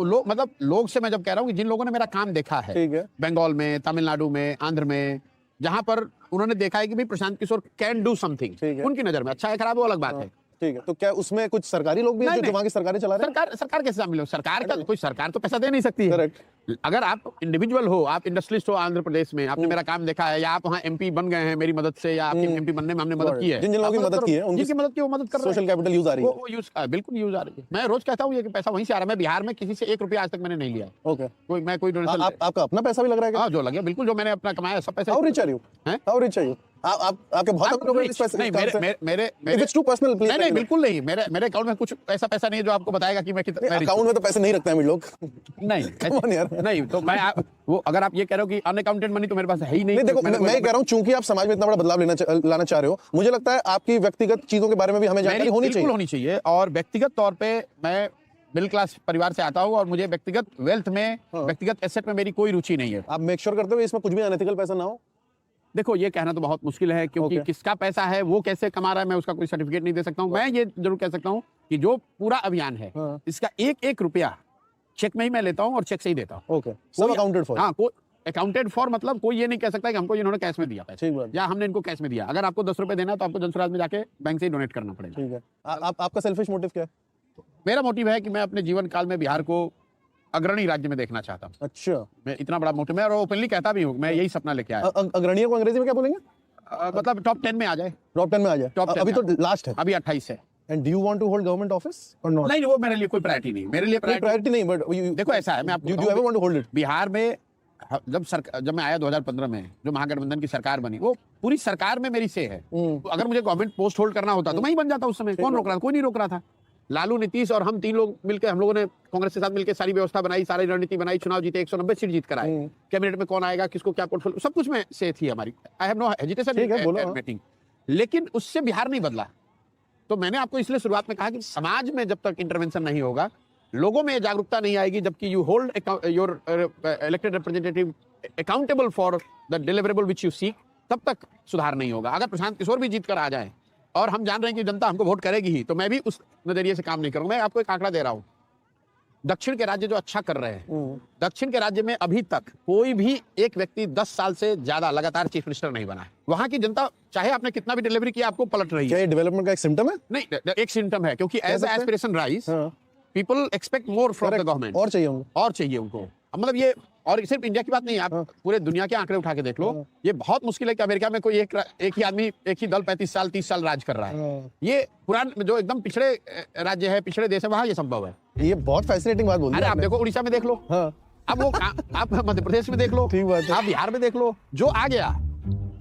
लोग मतलब लोग से मैं जब कह रहा हूँ कि जिन लोगों ने मेरा काम देखा है, ठीक है, बंगाल में, तमिलनाडु में, आंध्र में, जहां पर उन्होंने देखा है कि भाई Prashant Kishor can do something, ठीक है। उनकी नजर में अच्छा है खराब वो अलग बात है। ठीक है, तो क्या उसमें कुछ सरकारी लोग भी हैं जो वहाँ की सरकारें चला रहे हैं? सरकार कैसे शामिल हो? सरकार का कोई सरकार तो पैसा दे नहीं सकती है। करेक्ट। अगर आप इंडिविजुअल हो, आप इंडस्ट्रियलिस्ट हो आंध्र प्रदेश में, आपने मेरा काम देखा है, या आप वहाँ एमपी बन गए हैं मेरी मदद से, या आपके एमपी बनने में हमने मदद की है, जिन लोगों की मदद की है, जिनकी मदद की वो मदद कर रहे हैं, सोशल कैपिटल यूज आ रही है, वो यूज बिल्कुल यूज आ रही है। मैं रोज कहता हूँ ये कि पैसा वहीं से आ रहा है। मैं बिहार में किसी से 1 रुपया आज तक मैंने नहीं लिया। ओके, कोई डोनेशन आपका अपना पैसा भी लग रहा है? हाँ, जो लगे बिल्कुल, जो मैंने अपना कमाया सब पैसा। How rich are you? How rich are you? आपके बहुत अमीर लोग इस पैसे नहीं, मेरे if it's too personal please. नहीं, बिल्कुल नहीं। मेरे अकाउंट में कुछ ऐसा पैसा नहीं है जो आपको बताएगा कि मैं कितना। अकाउंट में तो पैसे नहीं रखते हैं लोग। नहीं यार, नहीं, तो मैं वो अगर आप ये कह रहे हो कि अनअकाउंटेड मनी तो मेरे पास है ही नहीं। देखो, मैं कह रहा हूँ चूंकि आप समाज में इतना बड़ा बदलाव लाना चाह रहे हो, मुझे लगता है आपकी व्यक्तिगत चीजों के बारे में भी हमें जानकारी होनी चाहिए। और व्यक्तिगत तौर पे मैं मिडिल क्लास परिवार से आता हूँ और मुझे व्यक्तिगत वेल्थ में, व्यक्तिगत एसेट में मेरी कोई रुचि नहीं है। आप मेक श्योर करते हो इसमें कुछ भी अनएथिकल पैसा ना हो? देखो, ये कहना तो बहुत मुश्किल है क्योंकि किसका पैसा है, वो कैसे कमा रहा है, मैं उसका कोई सर्टिफिकेट नहीं दे सकता हूँ। मैं ये जरूर कह सकता हूँ कि जो पूरा अभियान है, इसका एक रुपया चेक में ही मैं लेता हूँ और चेक से ही देता हूँ। ओके, सब अकाउंटेड फॉर। हाँ, कोई अकाउंटेड फॉर, मतलब कोई ये नहीं कह सकता कि हमको इन्होंने कैश में दिया पैसा या हमने इनको कैश में दिया। अगर आपको 10 रुपए देना है तो आपको जनसुराज में जाके बैंक से ही डोनेट करना पड़ेगा। ठीक है। आपका सेल्फिश मोटिव क्या है? मेरा मोटिव है कि मैं अपने जीवन काल में बिहार को अग्रणी राज्य में देखना चाहता हूँ। अच्छा, मैं इतना बड़ा मोटिव, मैं और ओपनली कहता भी हूँ, मैं यही सपना लेके आया। अग्रणी को अंग्रेजी में क्या बोलेंगे? मतलब टॉप 10 में आ जाए। टॉप 10 में आ जाए। अभी तो लास्ट है, अभी 28 है। And do you want to hold government office or not? नहीं, वो मेरे लिए कोई प्रायोरिटी नहीं। मेरे लिए प्रायोरिटी नहीं, but देखो ऐसा है, मैं आपको do you ever want to hold it? Bihar में जब मैं आया 2015 में, जो महागठबंधन की सरकार बनी, वो पूरी सरकार में मेरी से है। तो अगर मुझे गवर्नमेंट पोस्ट होल्ड करना होता तो मैं ही बन जाता उस समय। कौन रोक रहा था? कोई नहीं रोक रहा था। लालू, नीतीश और हम 3 लोग मिलकर, हम लोगों ने कांग्रेस के साथ मिलकर सारी व्यवस्था बनाई, सारी रणनीति बनाई, चुनाव जीते, 190 सीट जीत कर आए। कैबिनेट में कौन आएगा, किसको क्या पोर्टफोलियो, सब कुछ में से थी हमारी। I have no hesitation admitting. लेकिन उससे बिहार नहीं बदला। तो मैंने आपको इसलिए शुरुआत में कहा कि समाज में जब तक इंटरवेंशन नहीं होगा, लोगों में जागरूकता नहीं आएगी, जबकि you hold your elected representative accountable for the deliverable which you seek, तब तक सुधार नहीं होगा। अगर प्रशांत किशोर भी जीत कर आ जाए और हम जान रहे हैं कि जनता हमको वोट करेगी ही, तो मैं भी उस नजरिए से काम नहीं करूंगा। मैं आपको एक आंकड़ा दे रहा हूं, दक्षिण के राज्य जो अच्छा कर रहे हैं, दक्षिण के राज्य में अभी तक कोई भी एक व्यक्ति 10 साल से ज्यादा लगातार चीफ मिनिस्टर नहीं बना है। वहां की जनता, चाहे आपने कितना भी डिलीवरी किया, आपको पलट रही है। क्या ये डेवलपमेंट का एक सिम्टम है? नहीं, एक सिम्टम है, क्योंकि as aspiration rise, people expect more from the government. और चाहिए उनको। मतलब ये, और सिर्फ इंडिया की बात नहीं है, आप पूरे दुनिया के आंकड़े उठा के देख लो। ये बहुत मुश्किल है कि अमेरिका में कोई एक ही आदमी, एक ही दल 35 साल 30 साल राज कर रहा है। ये पुराने जो एकदम पिछड़े राज्य है, पिछड़े देश है, वहां ये संभव है। ये बहुत फैसिनेटिंग बात बोल रहे हैं। आप देखो उड़ीसा में देख लो, अब वो आप मध्य प्रदेश में देख लो, आप बिहार में देख लो, जो आ गया।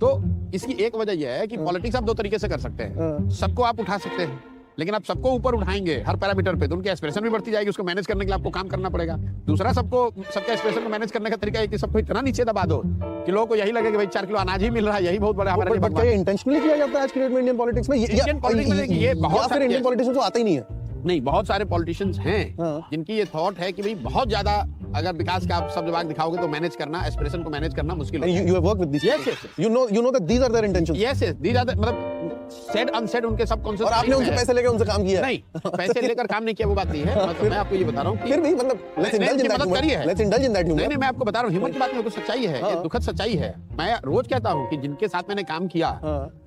तो इसकी एक वजह यह है कि पॉलिटिक्स आप 2 तरीके से कर सकते हैं। सबको आप उठा सकते हैं, लेकिन आप सबको ऊपर उठाएंगे हर पैरामीटर पे, तो उनकी एस्पिरेशन भी बढ़ती जाएगी। उसको मैनेज करने के लिए आपको काम करना पड़ेगा। दूसरा, सबके एस्पिरेशन को मैनेज करने का तरीका है कि सबको इतना नीचे दबा दो कि लोगों को यही लगे कि भाई 4 किलो अनाज ही मिल रहा है, यही बहुत बड़ा हमारे लिए। बट क्या इंटेंशनली किया जाता है आज की डेट में इंडियन पॉलिटिक्स में? इंडियन पॉलिटिक्स में ये बहुत सारे इंडियन पॉलिटिशियंस को आता ही नहीं है। नहीं, बहुत सारे पॉलिटिशियंस हैं जिनकी ये थॉट है कि भाई बहुत ज्यादा अगर विकास का आप सब दिमाग दिखाओगे तो मैनेज करना, एस्पिरेशन को मैनेज करना मुश्किल है। You have worked with these people. Yes. You know that these are their intentions. Yes, these are the, मतलब said unsaid उनके सबकॉन्शियस। और आपने उनसे पैसे लेकर उनसे काम किया? नहीं, पैसे लेकर काम नहीं किया, वो बात नहीं है। मतलब मैं आपको ये बता रहा हूँ, फिर भी मतलब let's indulge in that humor. नहीं, मैं आपको बता रहा हूँ, हिम्मत की बात नहीं, वो तो सच्चाई है, ये दुखद सच्चाई है। मैं रोज कहता हूँ कि जिनके साथ मैंने काम किया,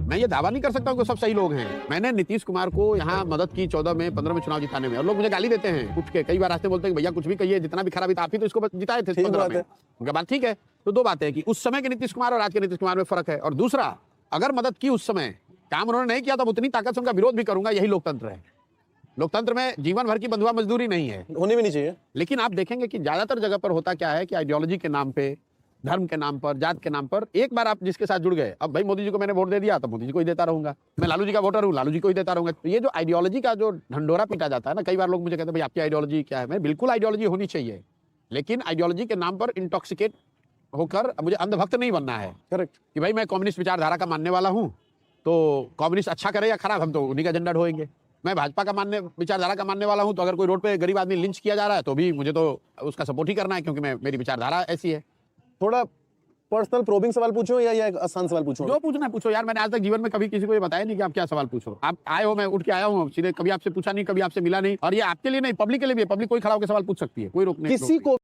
मैं ये दावा नहीं कर सकता हूँ कि सब सही लोग हैं। मैंने नीतीश कुमार को यहाँ मदद की 14 में 15 में चुनाव जिताने में, और लोग मुझे गाली देते हैं उठ के, कई बार रास्ते बोलते हैं कि भैया कुछ भी कहिए, जितना भी खराब, आप ही तो इसको जिताए थे 15 में। उनका बात ठीक है। तो 2 बातें हैं कि उस समय के नीतीश कुमार और आज के नीतीश कुमार में फर्क है। और दूसरा, अगर मदद की उस समय, काम उन्होंने नहीं किया, तो उतनी ताकत से उनका विरोध भी करूंगा। यही लोकतंत्र है। लोकतंत्र में जीवन भर की बंधुआ मजदूरी नहीं है, होनी भी नहीं चाहिए। लेकिन आप देखेंगे कि ज्यादातर जगह पर होता क्या है कि आइडियोलॉजी के नाम पे, धर्म के नाम पर, जात के नाम पर, एक बार आप जिसके साथ जुड़ गए, अब भाई मोदी जी को मैंने वोट दे दिया तो मोदी जी को ही देता रहूंगा, मैं लालू जी का वोटर हूँ, लालू जी को ही देता रहूंगा। तो ये जो आइडियोलॉजी का जो ढंडोरा पीटा जाता है ना, कई बार लोग मुझे कहते हैं भाई आपकी आइडियोलॉजी क्या है। मैं बिल्कुल, आइडियोलॉजी होनी चाहिए, लेकिन आइडियोलॉजी के नाम पर इंटॉक्सिकेट होकर मुझे अंधभक्त नहीं बनना है। करेक्ट, कि भाई मैं कम्युनिस्ट विचारधारा का मानने वाला हूँ, तो कम्युनिस्ट अच्छा करे या खराब, हम तो उन्हीं का झंडा ढोएंगे। मैं भाजपा का विचारधारा का मानने वाला हूँ, तो अगर कोई रोड पे गरीब आदमी लिंच किया जा रहा है तो भी मुझे तो उसका सपोर्ट ही करना है, क्योंकि मेरी विचारधारा ऐसी है। थोड़ा पर्सनल प्रोबिंग सवाल पूछूं या एक आसान सवाल पूछूं? जो पूछना है पूछो यार, मैंने आज तक जीवन में कभी किसी को ये बताया नहीं कि आप क्या सवाल पूछो। आप आए हो, मैं उठ के आया हूँ सीधे, कभी आपसे पूछा नहीं, कभी आपसे मिला नहीं, और ये आपके लिए नहीं, पब्लिक के लिए भी है। पब्लिक कोई खड़ा होकर सवाल पूछ सकती है, कोई रोक नहीं। किसी को